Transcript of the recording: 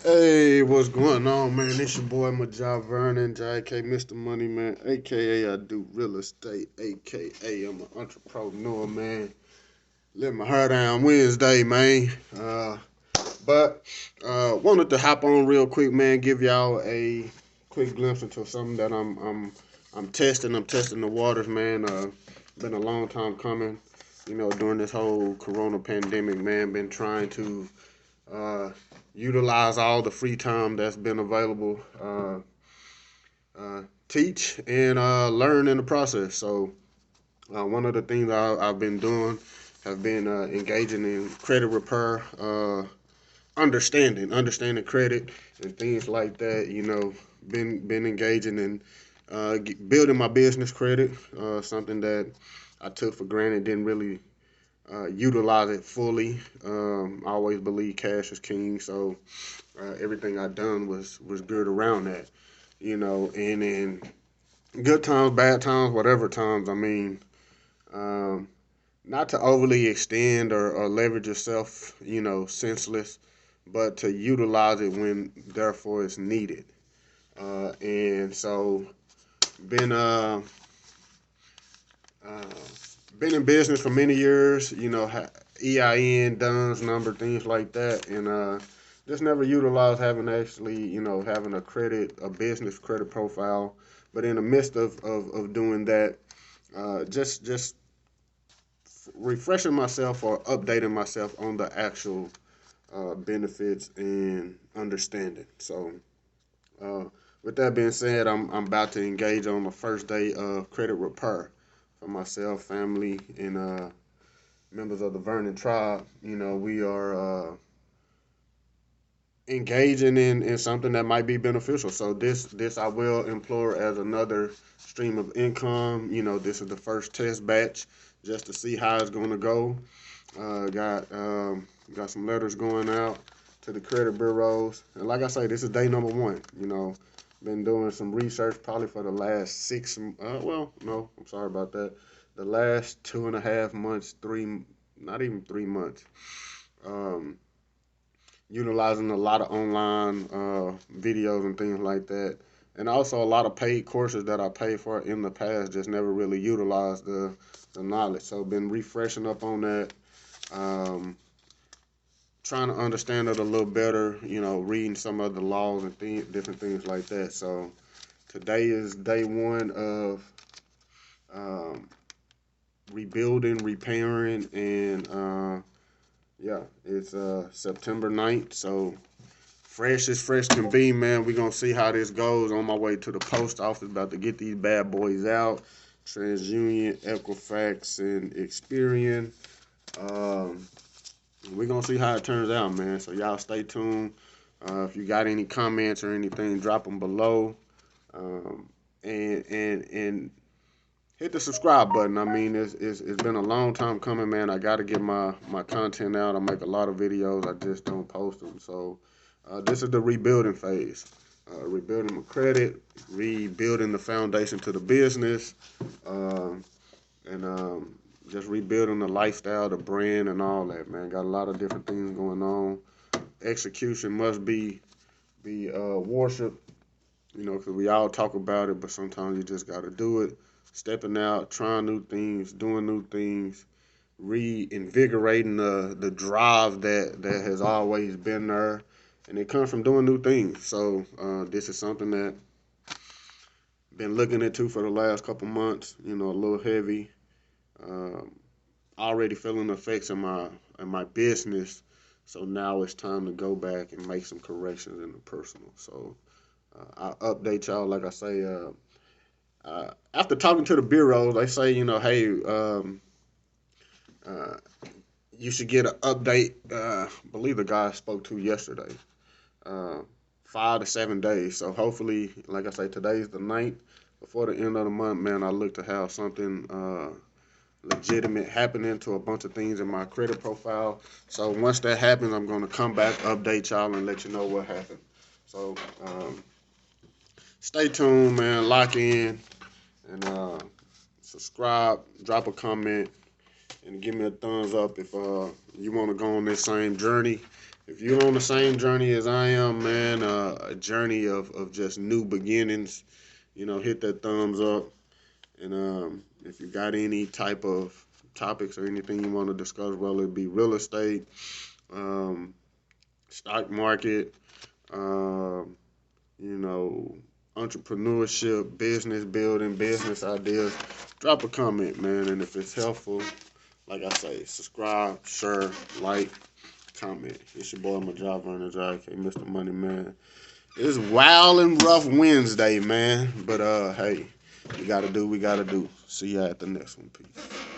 Hey, what's going on, man? It's your boy Majah Vernon, JK, Mr. Money Man, aka I do real estate, aka I'm an entrepreneur, man. Let my hair down Wednesday, man. But wanted to hop on real quick, man. Give y'all a quick glimpse into something that I'm testing. I'm testing the waters, man. Been a long time coming. During this whole Corona pandemic, man. Been trying to uh, utilize all the free time that's been available, teach and learn in the process. So one of the things I've been doing have been engaging in credit repair, understanding credit and things like that. Been engaging in building my business credit, something that I took for granted, didn't really utilize it fully. I always believe cash is king, so everything I done was good around that, and in good times, bad times, whatever times. I mean, um, not to overly extend or leverage yourself, senseless, but to utilize it when therefore it's needed. And so, been uh, uh, been in business for many years, EIN, DUNS number, things like that, and just never utilized having actually, having a business credit profile. But in the midst of doing that, just refreshing myself or updating myself on the actual benefits and understanding. So, uh, with that being said, I'm about to engage on the first day of credit repair for myself, family, and members of the Vernon tribe. We are engaging in something that might be beneficial. So this I will employ as another stream of income. This is the first test batch just to see how it's going to go. Got some letters going out to the credit bureaus, and like I say, this is day number one. Been doing some research probably for the last six. Well, no, I'm sorry about that. The last 2.5 months, not even 3 months. Um, Utilizing a lot of online videos and things like that, and also a lot of paid courses that I paid for in the past. Just never really utilized the knowledge. So been refreshing up on that. Um, Trying to understand it a little better, reading some of the laws and different things like that. So today is day one of um, rebuilding, repairing, and yeah, it's September 9th. So fresh as fresh can be, man. We're going to see how this goes. On my way to the post office, about to get these bad boys out. TransUnion, Equifax, and Experian. Um, we're gonna see how it turns out, man. So y'all stay tuned. If you got any comments or anything, drop them below. Um, and hit the subscribe button. I mean, it's been a long time coming, man. I got to get my content out. I make a lot of videos. I just don't post them. So this is the rebuilding phase. Rebuilding my credit, rebuilding the foundation to the business, um, and just rebuilding the lifestyle, the brand, and all that, man. Got a lot of different things going on. Execution must be worship, because we all talk about it, but sometimes you just got to do it. Stepping out, trying new things, doing new things, reinvigorating the drive that has always been there, and it comes from doing new things. So this is something that been looking into for the last couple months. A little heavy. Um, Already feeling the effects in my business. So now it's time to go back and make some corrections in the personal. So I'll update y'all. Like I say, after talking to the bureau, they say, hey, uh, you should get an update. I believe the guy I spoke to yesterday, uh, 5 to 7 days. So hopefully, like I say, today's the 9th. Before the end of the month, man, I look to have something legitimate happening to a bunch of things in my credit profile. So once that happens, I'm going to come back, update y'all, and let you know what happened. So stay tuned, man. Lock in and subscribe, drop a comment, and give me a thumbs up if you want to go on this same journey. if you're on the same journey as I am, man, a journey of just new beginnings, hit that thumbs up. And if you got any type of topics or anything you want to discuss, whether it be real estate, um, stock market, um, you know, entrepreneurship, business building, business ideas, drop a comment, man. And if it's helpful, like I say, subscribe, share, like, comment. It's your boy, Majava Energy, Mr. Money Man. It's wild and rough Wednesday, man. But hey, we gotta do. See ya at the next one. Peace.